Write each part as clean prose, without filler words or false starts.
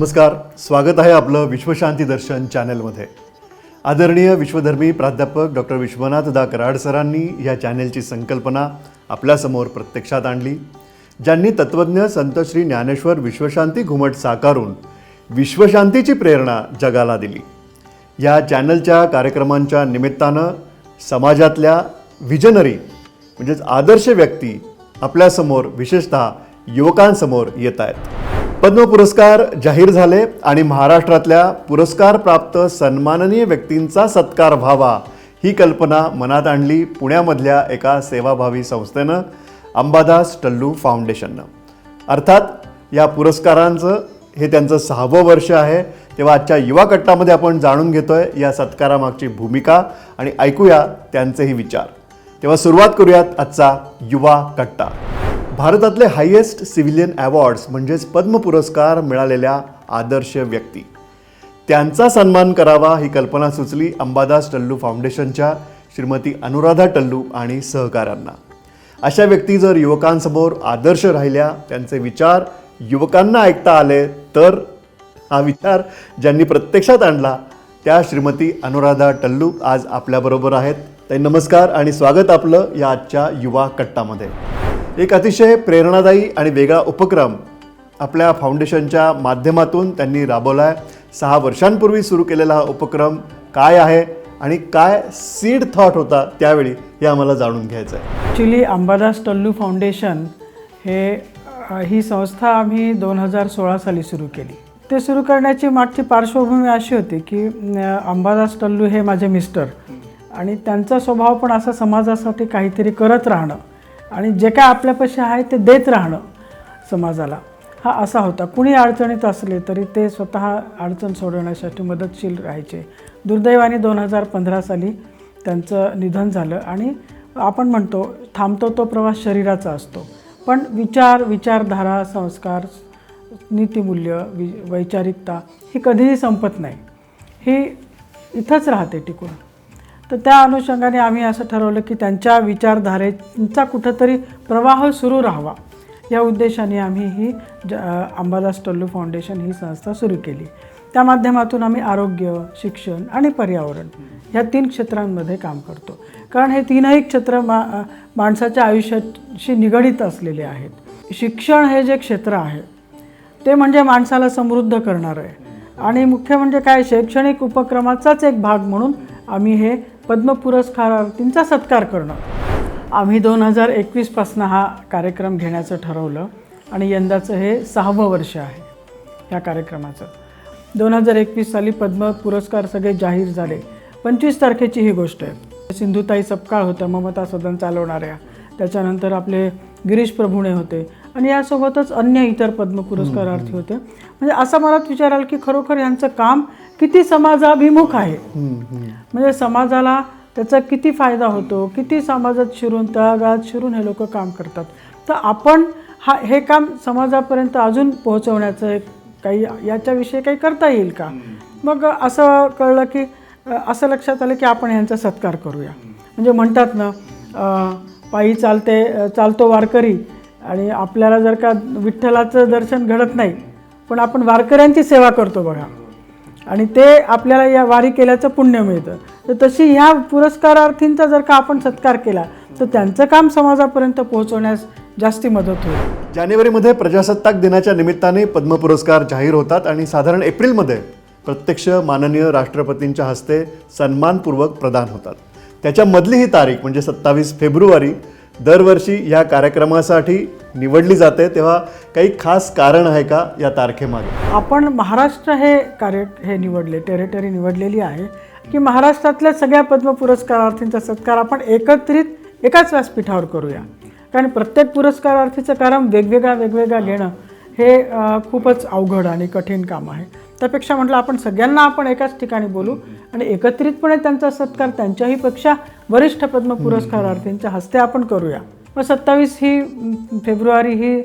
नमस्कार, स्वागत आहे आपलं विश्वशांती दर्शन चॅनलमध्ये। आदरणीय विश्वधर्मी प्राध्यापक डॉक्टर विश्वनाथ कराड सरांनी या चॅनलची संकल्पना आपल्यासमोर प्रत्यक्षात आणली, ज्यांनी तत्त्वज्ञ संत श्री ज्ञानेश्वर विश्वशांती घुमट साकारून विश्वशांतीची प्रेरणा जगाला दिली। या चॅनलच्या कार्यक्रमांच्या निमित्तानं समाजातल्या विजनरी म्हणजेच आदर्श व्यक्ती आपल्यासमोर विशेषतः युवकांसमोर येत आहेत। पद्म पुरस्कार जाहीर झाले आणि महाराष्ट्रातल्या पुरस्कार प्राप्त सन्माननीय व्यक्तींचा सत्कार व्हावा ही कल्पना मनात आणली पुण्यामधल्या एका सेवाभावी संस्थेनं, अंबादास टल्लू फाउंडेशननं। अर्थात या पुरस्कारांचं हे त्यांचं 6वं वर्ष आहे। तेव्हा आजच्या युवा कट्टामध्ये आपण जाणून घेतोय या सत्कारामागची भूमिका आणि ऐकूया त्यांचेही विचार। तेव्हा सुरुवात करूयात आजचा युवा कट्टा। भारतातले हायेस्ट सिव्हिलियन अवॉर्ड्स म्हणजेच पद्म पुरस्कार मिळालेल्या आदर्श व्यक्ती, त्यांचा सन्मान करावा ही कल्पना सुचली अंबादास टल्लू फाउंडेशनच्या श्रीमती अनुराधा टल्लू आणि सहकाऱ्यांना। अशा व्यक्ती जर युवकांसमोर आदर्श राहिल्या, त्यांचे विचार युवकांना ऐकता आले, तर हा विचार ज्यांनी प्रत्यक्षात आणला त्या श्रीमती अनुराधा टल्लू आज आपल्याबरोबर आहेत। ताई नमस्कार आणि स्वागत आपलं या आजच्या युवा कट्टामध्ये। एक अतिशय प्रेरणादायी आणि वेगळा उपक्रम आपल्या फाउंडेशनच्या माध्यमातून त्यांनी राबवला आहे। 6 वर्षांपूर्वी सुरू केलेला हा उपक्रम काय आहे आणि काय सीड थॉट होता त्यावेळी हे आम्हाला जाणून घ्यायचं आहे। ॲक्च्युली अंबादास टल्लू फाउंडेशन ही संस्था आम्ही 2016 साली सुरू केली। ते सुरू करण्याची मागची पार्श्वभूमी अशी होती की अंबादास टल्लू हे माझे मिस्टर आणि त्यांचा स्वभाव पण असा समाजासाठी काहीतरी करत राहणं आणि जे काय आपल्यापाशी आहे ते देत राहणं समाजाला, हा असा होता। कुणी अडचणीत असले तरी ते स्वतः अडचण सोडवण्यासाठी मदतशील राहायचे। दुर्दैवाने 2015 साली त्यांचं निधन झालं आणि आपण म्हणतो थांबतो तो प्रवास शरीराचा असतो, पण विचारधारा, संस्कार, नीतिमूल्य, वैचारिकता ही कधीही संपत नाही, ही इथंच राहते टिकून। तर त्या अनुषंगाने आम्ही असं ठरवलं की त्यांच्या विचारधारेचा कुठंतरी प्रवाह सुरू राहावा या उद्देशाने आम्ही ही अंबादास टल्लू फाउंडेशन ही संस्था सुरू केली। त्या माध्यमातून आम्ही आरोग्य, शिक्षण आणि पर्यावरण ह्या 3 क्षेत्रांमध्ये काम करतो, कारण हे 3ही क्षेत्र माणसाच्या आयुष्याशी निगडीत असलेले आहेत। शिक्षण हे जे क्षेत्र आहे ते म्हणजे माणसाला समृद्ध करणारं आहे आणि मुख्य म्हणजे काय, शैक्षणिक उपक्रमाचाच एक भाग म्हणून आम्ही हे पद्म पुरस्कारार्थींचा सत्कार करणं, आम्ही 2021 पासून हा कार्यक्रम घेण्याचं ठरवलं आणि यंदाचं हे 6वं वर्ष आहे या कार्यक्रमाचं। 2021 साली पद्म पुरस्कार सगळे जाहीर झाले। 25 तारखेची ही गोष्ट आहे। सिंधुताई सपकाळ होत्या ममता सदन चालवणाऱ्या, त्याच्यानंतर आपले गिरीश प्रभुणे होते आणि यासोबतच अन्य इतर पद्म पुरस्कारार्थी होते। म्हणजे असं मला विचाराल की खरोखर यांचं काम किती समाजाभिमुख आहे, म्हणजे समाजाला त्याचा किती फायदा होतो, किती समाजात शिरून तळागाळात शिरून हे लोक काम करतात। तर आपण हे काम समाजापर्यंत अजून पोहोचवण्याचं काही याच्याविषयी काही करता येईल का। मग असं कळलं की असं लक्षात आलं की आपण यांचा सत्कार करूया। म्हणजे म्हणतात ना, पायी चालतो वारकरी, आणि आपल्याला जर का विठ्ठलाचं दर्शन घडत नाही पण आपण वारकऱ्यांची सेवा करतो बघा, आणि ते आपल्याला या वारी केल्याचं पुण्य मिळतं। तर तशी ह्या पुरस्कारार्थींचा जर का आपण सत्कार केला तर त्यांचं काम समाजापर्यंत पोहोचवण्यास जास्ती मदत होईल। जानेवारीमध्ये प्रजासत्ताक दिनाच्या निमित्ताने पद्म पुरस्कार जाहीर होतात आणि साधारण एप्रिलमध्ये प्रत्यक्ष माननीय राष्ट्रपतींच्या हस्ते सन्मानपूर्वक प्रदान होतात। त्याच्यामधली ही तारीख म्हणजे 27 फेब्रुवारी दरवर्षी या कार्यक्रमासाठी निवडली जाते। तेव्हा काही खास कारण आहे का या तारखेमागे? आपण महाराष्ट्र हे निवडले, टेरिटरी निवडलेली आहे की महाराष्ट्रातल्या सगळ्या पद्म पुरस्कारार्थींचा सत्कार आपण एकत्रित एकाच व्यासपीठावर करूया, कारण प्रत्येक पुरस्कारार्थीचं कारण वेगवेगळा घेणं हे खूपच अवघड आणि कठीण काम आहे। त्यापेक्षा म्हटलं आपण एकाच ठिकाणी बोलू आणि एकत्रितपणे त्यांचा सत्कार त्यांच्याही पेक्षा वरिष्ठ पद्म पुरस्कारार्थींच्या हस्ते आपण करूया। मग 27 फेब्रुवारी ही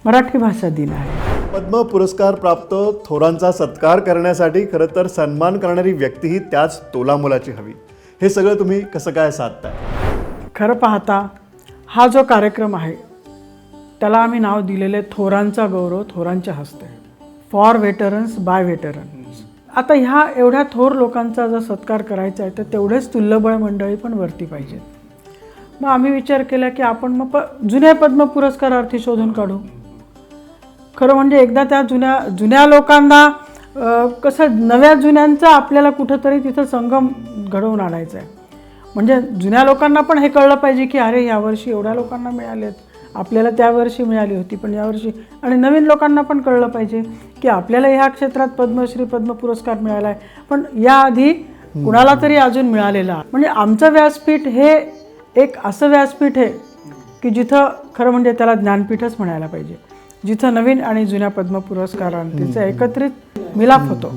मराठी भाषा दिन आहे। पद्म पुरस्कार प्राप्त थोरांचा सत्कार करण्यासाठी खरं तर सन्मान करणारी व्यक्तीही त्याच तोलामोलाची हवी। हे सगळं तुम्ही कसं काय साधताय? खरं पाहता हा जो कार्यक्रम आहे त्याला आम्ही नाव दिलेले थोरांचा गौरव थोरांच्या हस्ते। For veterans by veterans. आता ह्या एवढ्या थोर लोकांचा जर सत्कार करायचा आहे तर तेवढेच तुल्यबळ मंडळी पण वरती पाहिजेत. मग आम्ही विचार केला की आपण मग जुन्या पद्म पुरस्कारार्थी शोधून काढू. खरं म्हणजे एकदा त्या जुन्या लोकांना कसं नव्या जुन्यांचा आपल्याला कुठंतरी तिथं संगम घडवून आणायचा आहे. म्हणजे जुन्या लोकांना पण हे कळलं पाहिजे की अरे यावर्षी एवढ्या लोकांना मिळालेत, आपल्याला त्यावर्षी मिळाली होती पण यावर्षी, आणि नवीन लोकांना पण कळलं पाहिजे की आपल्याला ह्या क्षेत्रात पद्मश्री पद्म पुरस्कार मिळाला आहे पण याआधी कुणाला तरी अजून मिळालेला. म्हणजे आमचं व्यासपीठ हे एक असं व्यासपीठ आहे की जिथं खरं म्हणजे त्याला ज्ञानपीठच म्हणायला पाहिजे, जिथं नवीन आणि जुन्या पद्म पुरस्कारांचा एकत्रित मिलाप होतो.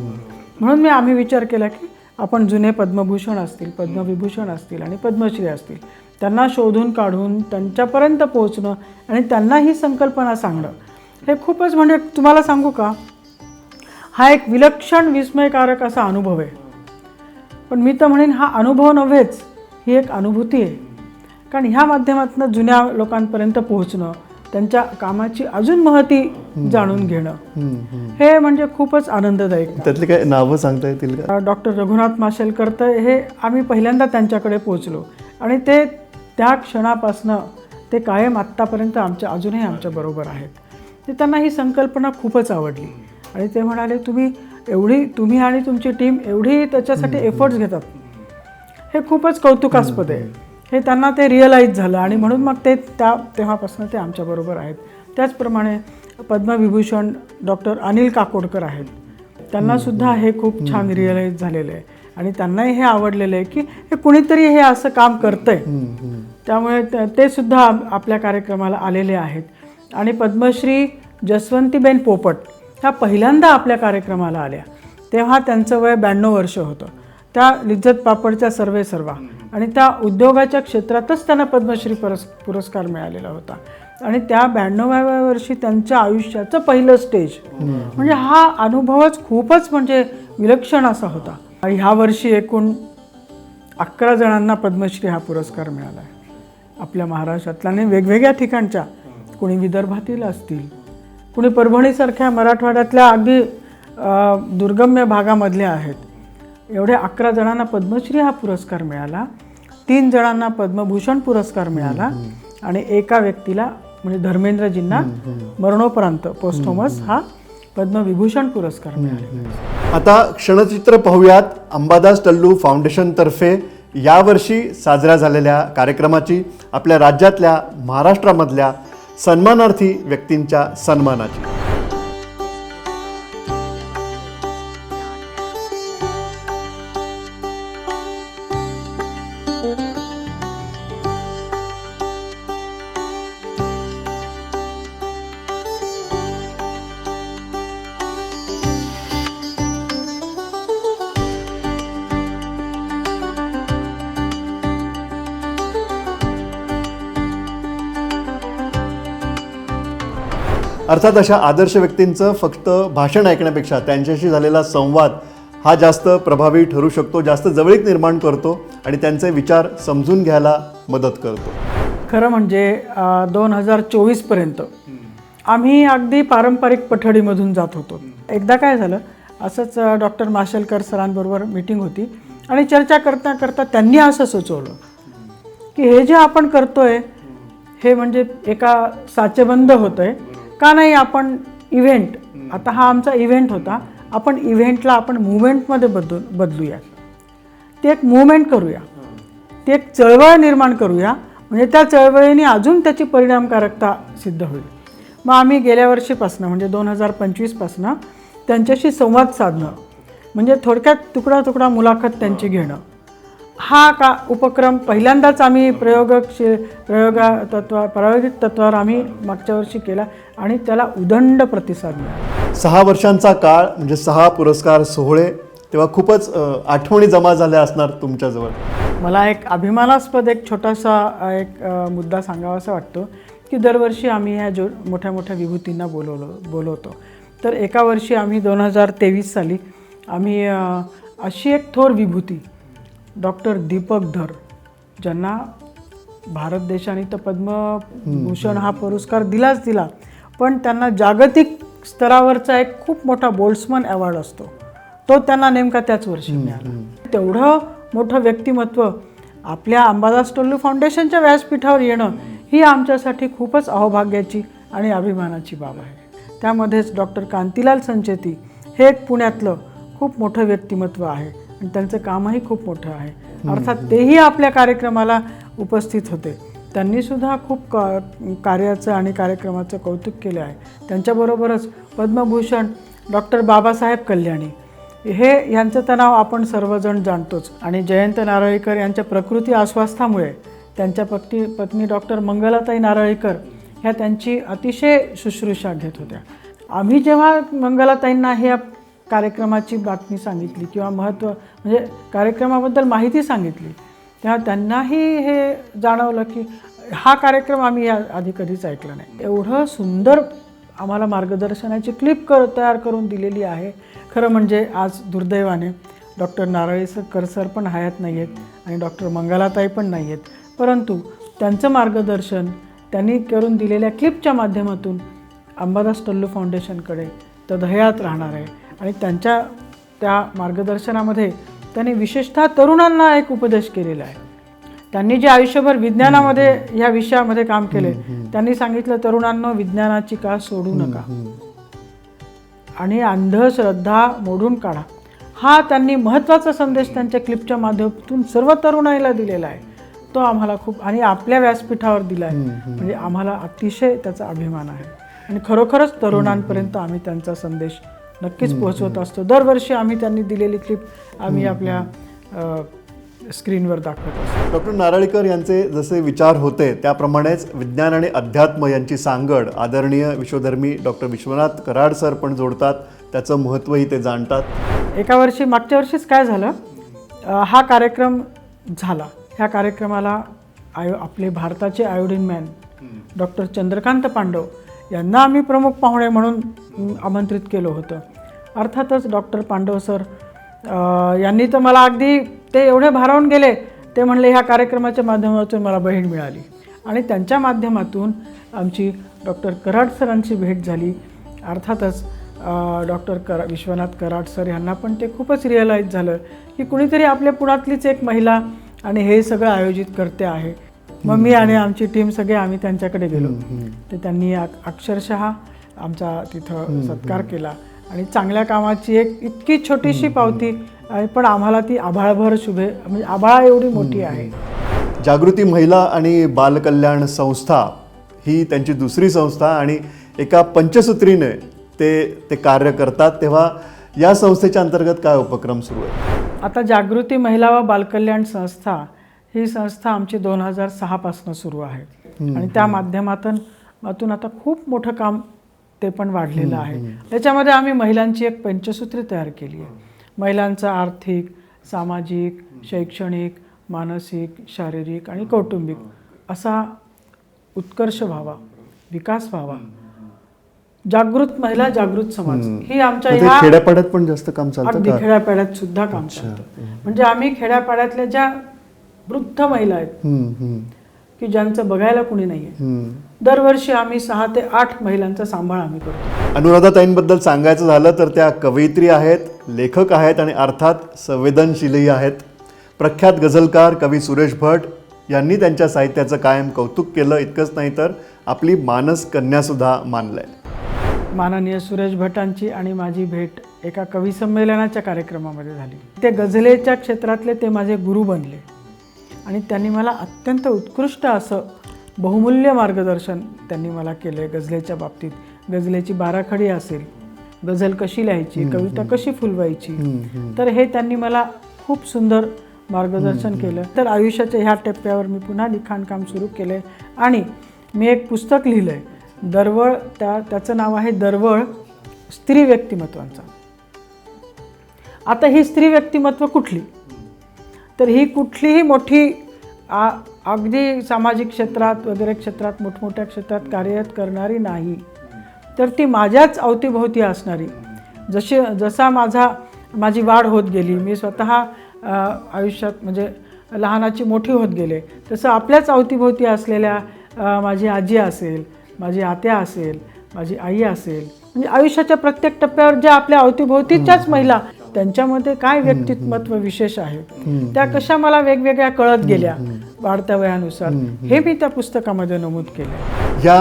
म्हणून आम्ही विचार केला की आपण जुने पद्मभूषण असतील, पद्मविभूषण असतील आणि पद्मश्री असतील त्यांना शोधून काढून त्यांच्यापर्यंत पोहोचणं आणि त्यांना ही संकल्पना सांगणं हे खूपच, म्हणजे तुम्हाला सांगू का, हा एक विलक्षण विस्मयकारक असा अनुभव आहे. पण मी तर म्हणेन हा अनुभव नव्हेच, ही एक अनुभूती आहे. कारण ह्या माध्यमातून जुन्या लोकांपर्यंत पोहोचणं, त्यांच्या कामाची अजून महती जाणून घेणं हे म्हणजे खूपच आनंददायक. त्यातली काय नावं सांगता येतील का? डॉक्टर रघुनाथ माशेलकर तर हे आम्ही पहिल्यांदा त्यांच्याकडे पोहोचलो आणि ते त्या क्षणापासनं ते कायम आत्तापर्यंत अजूनही आमच्या बरोबर आहेत. ते त्यांना ही संकल्पना खूपच आवडली आणि ते म्हणाले तुम्ही आणि तुमची टीम एवढी त्याच्यासाठी एफर्ट्स घेतात, हे खूपच कौतुकास्पद आहे. हे त्यांना ते रिअलाईज झालं आणि म्हणून मग ते तेव्हापासून ते आमच्याबरोबर आहेत. त्याचप्रमाणे पद्मविभूषण डॉक्टर अनिल काकोडकर आहेत, त्यांनासुद्धा हे खूप छान रिअलाईज झालेलं आहे आणि त्यांनाही हे आवडलेलं आहे की हे कुणीतरी हे असं काम करतंय. त्यामुळे ते सुद्धा आपल्या कार्यक्रमाला आलेले आहेत. आणि पद्मश्री जसवंतीबेन पोपट ह्या पहिल्यांदा आपल्या कार्यक्रमाला आल्या तेव्हा त्यांचं वय 92 वर्ष होतं. त्या लिज्जत पापडच्या सर्वेसर्वा आणि त्या उद्योगाच्या क्षेत्रातच त्यांना पद्मश्री पुरस्कार मिळालेला होता आणि त्या 92व्या वर्षी त्यांच्या आयुष्याचं पहिलं स्टेज. म्हणजे हा अनुभवच खूपच म्हणजे विलक्षण असा होता. ह्या वर्षी एकूण 11 जणांना पद्मश्री हा पुरस्कार मिळाला आहे आपल्या महाराष्ट्रातल्या आणि वेगवेगळ्या ठिकाणच्या. कोणी विदर्भातील असतील, कोणी परभणीसारख्या मराठवाड्यातल्या अगदी दुर्गम्य भागामधल्या आहेत. एवढ्या 11 जणांना पद्मश्री हा पुरस्कार मिळाला, 3 जणांना पद्मभूषण पुरस्कार मिळाला आणि एका व्यक्तीला म्हणजे धर्मेंद्रजींना मरणोपरांत पोस्टोमस हा पद्मविभूषण पुरस्कार मिळाला. आता क्षणचित्र पाहूयात अंबादास टल्लू फाउंडेशनतर्फे यावर्षी साजऱ्या झालेल्या कार्यक्रमाची, आपल्या राज्यातल्या महाराष्ट्रामधल्या सन्मानार्थी व्यक्तींच्या सन्मानाची. अर्थात अशा आदर्श व्यक्तींचं फक्त भाषण ऐकण्यापेक्षा त्यांच्याशी झालेला संवाद हा जास्त प्रभावी ठरू शकतो, जास्त जवळीक निर्माण करतो आणि त्यांचे विचार समजून घ्यायला मदत करतो. खरं म्हणजे 2024पर्यंत आम्ही अगदी पारंपरिक पठडीमधून जात होतो. एकदा काय झालं, असंच डॉक्टर माशेलकर सरांबरोबर मीटिंग होती आणि चर्चा करता करता त्यांनी असं सुचवलं की हे जे आपण करतोय हे म्हणजे एका साचेबंद होतंय का नाही, आपण इव्हेंट, आता हा आमचा इव्हेंट होता, आपण इव्हेंटला आपण मुवमेंटमध्ये बदलूया, ते एक मुवमेंट करूया, ती एक चळवळ निर्माण करूया, म्हणजे त्या चळवळीने अजून त्याची परिणामकारकता सिद्ध होईल. मग आम्ही गेल्या वर्षीपासून म्हणजे 2025पासून त्यांच्याशी संवाद साधणं, म्हणजे थोडक्यात तुकडा मुलाखत त्यांची घेणं, हा उपक्रम पहिल्यांदाच आम्ही प्रायोगिक तत्वावर आम्ही मागच्या वर्षी केला आणि त्याला उदंड प्रतिसाद मिळाला. 6 वर्षांचा काळ म्हणजे 6 पुरस्कार सोहळे, तेव्हा खूपच आठवणी जमा झाल्या असणार तुमच्याजवळ. मला एक अभिमानास्पद एक छोटासा एक मुद्दा सांगावासा वाटतो की दरवर्षी आम्ही ह्या मोठ्या मोठ्या विभूतींना बोलवतो. तर एका वर्षी आम्ही 2023 साली आम्ही अशी एक थोर विभूती डॉक्टर दीपक धर, ज्यांना भारत देशाने तर पद्मभूषण हा पुरस्कार दिला, पण त्यांना जागतिक स्तरावरचा एक खूप मोठा बोल्ट्समन अवॉर्ड असतो, तो त्यांना नेमका त्याच वर्षी मिळाला. तेवढं मोठं व्यक्तिमत्व आपल्या अंबादास टोल्लू फाउंडेशनच्या व्यासपीठावर येणं ही आमच्यासाठी खूपच अहोभाग्याची आणि अभिमानाची बाब आहे. त्यामध्येच डॉक्टर कांतीलाल संचेती हे एक पुण्यातलं खूप मोठं व्यक्तिमत्व आहे आणि त्यांचं कामही खूप मोठं आहे. अर्थात तेही आपल्या कार्यक्रमाला उपस्थित होते. त्यांनीसुद्धा खूप कार्याचं आणि कार्यक्रमाचं कौतुक केलं आहे. त्यांच्याबरोबरच पद्मभूषण डॉक्टर बाबासाहेब कल्याणी यांचं तर नाव आपण सर्वजण जाणतोच. आणि जयंत नारळीकर यांच्या प्रकृती अस्वास्थामुळे त्यांच्या पत्नी डॉक्टर मंगलाताई नारळीकर ह्या त्यांची अतिशय शुश्रूषा घेत होत्या. आम्ही जेव्हा मंगलाताईंना ह्या कार्यक्रमाची बातमी सांगितली किंवा महत्त्व म्हणजे कार्यक्रमाबद्दल माहिती सांगितली, तेव्हा त्यांनाही हे जाणवलं की हा कार्यक्रम आम्ही या आधी कधीच ऐकला नाही. एवढं सुंदर आम्हाला मार्गदर्शनाची क्लिप तयार करून दिलेली आहे. खरं म्हणजे आज दुर्दैवाने डॉक्टर नारळीकर सर पण हयात नाही आहेत आणि डॉक्टर मंगलाताई पण नाही आहेत, परंतु त्यांचं मार्गदर्शन त्यांनी करून दिलेल्या क्लिपच्या माध्यमातून अंबादास टोल्लू फाउंडेशनकडे तदहयात राहणार आहे. आणि त्यांच्या त्या मार्गदर्शनामध्ये त्यांनी विशेषतः तरुणांना एक उपदेश केलेला आहे. त्यांनी जे आयुष्यभर विज्ञानामध्ये ह्या विषयामध्ये काम केले, त्यांनी सांगितलं, तरुणांनो विज्ञानाची का सोडू नका आणि अंधश्रद्धा मोडून काढा. हा त्यांनी महत्त्वाचा संदेश त्यांच्या क्लिपच्या माध्यमातून सर्व तरुणाईला दिलेला आहे. तो आम्हाला खूप आणि आपल्या व्यासपीठावर दिला आहे, म्हणजे आम्हाला अतिशय त्याचा अभिमान आहे. आणि खरोखरच तरुणांपर्यंत आम्ही त्यांचा संदेश नक्कीच पोहोचवत असतो. दरवर्षी आम्ही त्यांनी दिलेली क्लिप आम्ही आपल्या स्क्रीनवर दाखवत असतो. डॉक्टर नारळीकर यांचे जसे विचार होते त्याप्रमाणेच विज्ञान आणि अध्यात्म यांची सांगड आदरणीय विश्वधर्मी डॉक्टर विश्वनाथ कराड सर पण जोडतात. त्याचं महत्त्वही ते जाणतात. मागच्या वर्षीच काय झालं, हा कार्यक्रम झाला. ह्या कार्यक्रमाला आपले भारताचे iodine man doctor Chandrakant Pandav यांना आम्ही प्रमुख पाहुणे म्हणून आमंत्रित केलं होतं. अर्थातच डॉक्टर पांडव सर यांनी तर मला अगदी ते एवढे भारावून गेले. ते म्हणले ह्या कार्यक्रमाच्या माध्यमातून मला बहीण मिळाली. आणि त्यांच्या माध्यमातून आमची डॉक्टर कराड सरांची भेट झाली. अर्थातच डॉक्टर विश्वनाथ कराड सर यांना पण ते खूपच रिअलाईज झालं की कुणीतरी आपल्या पुण्यातलीच एक महिला आणि हे सगळं आयोजित करते आहे. मग मी आणि आमची टीम सगळे आम्ही त्यांच्याकडे गेलो. तर त्यांनी अक्षरशः आमचा तिथं सत्कार केला आणि चांगल्या कामाची एक इतकी छोटीशी पावती, पण आम्हाला ती आभाळभर म्हणजे आभाळ एवढी मोठी आहे. जागृती महिला आणि बालकल्याण संस्था ही त्यांची दुसरी संस्था आणि एका पंचसूत्रीने ते कार्य करतात. तेव्हा या संस्थेच्या अंतर्गत काय उपक्रम सुरू आहे? आता जागृती महिला व बालकल्याण संस्था ही संस्था आमची 2006 पासून सुरू आहे आणि त्या माध्यमातून आता खूप मोठं काम ते पण वाढलेलं आहे. त्याच्यामध्ये आम्ही महिलांची एक पंचसूत्री तयार केली आहे. महिलांचा आर्थिक, सामाजिक, शैक्षणिक, मानसिक, शारीरिक आणि कौटुंबिक असा उत्कर्ष व्हावा, विकास व्हावा. जागृत महिला जागृत समाज ही आमच्या ह्या खेड्यापाड्यात पण जास्त काम चालतं. अगदी खेड्यापाड्यात सुद्धा काम चालतं. म्हणजे आम्ही खेड्यापाड्यातल्या ज्या वृद्ध महिला आहेत की ज्यांचं बघायला कुणी नाहीये, दरवर्षी आम्ही 6 ते 8 महिलांचा सांभाळ आम्ही करतो. अनुराधाताईंबद्दल सांगायचं झालं तर त्या कवयित्री आहेत, लेखक आहेत आणि अर्थात संवेदनशीलही आहेत. प्रख्यात गझलकार कवी सुरेश भट यांनी त्यांच्या साहित्याचं कायम कौतुक केलं. इतकंच नाही तर आपली मानस कन्यासुद्धा मानलंय. माननीय सुरेश भटांची आणि माझी भेट एका कवी संमेलनाच्या कार्यक्रमामध्ये झाली. ते गझलेच्या क्षेत्रातले ते माझे गुरु बनले आणि त्यांनी मला अत्यंत उत्कृष्ट असं बहुमूल्य मार्गदर्शन त्यांनी मला केलं आहे. गझलेच्या बाबतीत गझलेची बाराखडी असेल, गझल कशी लिहायची, कविता कशी फुलवायची, तर हे त्यांनी मला खूप सुंदर मार्गदर्शन केलं. तर आयुष्याच्या ह्या टप्प्यावर मी पुन्हा लिखाणकाम सुरू केलं आहे आणि मी एक पुस्तक लिहिलं आहे, दरवळ. त्याचं नाव आहे दरवळ स्त्री व्यक्तिमत्वांचा. आता ही स्त्री व्यक्तिमत्व कुठली, तर ही कुठलीही मोठी अगदी सामाजिक क्षेत्रात वगैरे क्षेत्रात मोठमोठ्या क्षेत्रात कार्यरत करणारी नाही, तर ती माझ्याच अवतीभोवती असणारी. जसा माझी वाढ होत गेली, मी स्वतः आयुष्यात म्हणजे लहानाची मोठी होत गेले, तसं आपल्याच अवतीभोवती असलेल्या माझी आजी असेल, माझी आत्या असेल, माझी आई असेल, म्हणजे आयुष्याच्या प्रत्येक टप्प्यावर ज्या आपल्या अवतीभोवतीच्याच महिला त्यांच्यामध्ये काय व्यक्तिमत्व विशेष आहे त्या कशा मला वेगवेगळ्या कळत गेल्या वाढत्या वयानुसार हे मी त्या पुस्तकामध्ये नमूद केलं. ह्या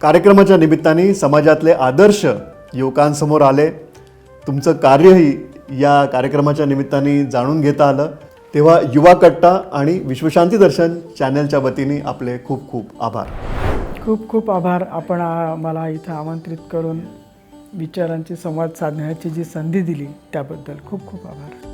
कार्यक्रमाच्या निमित्ताने समाजातले आदर्श युवकांसमोर आले. तुमचं कार्यही या कार्यक्रमाच्या निमित्ताने जाणून घेता आलं. तेव्हा युवा कट्टा आणि विश्वशांती दर्शन चॅनलच्या वतीने आपले खूप खूप आभार. खूप खूप आभार. आपण मला इथं आमंत्रित करून विचारांची संवाद साधण्याची जी संधी दिली त्याबद्दल खूप खूप आभार.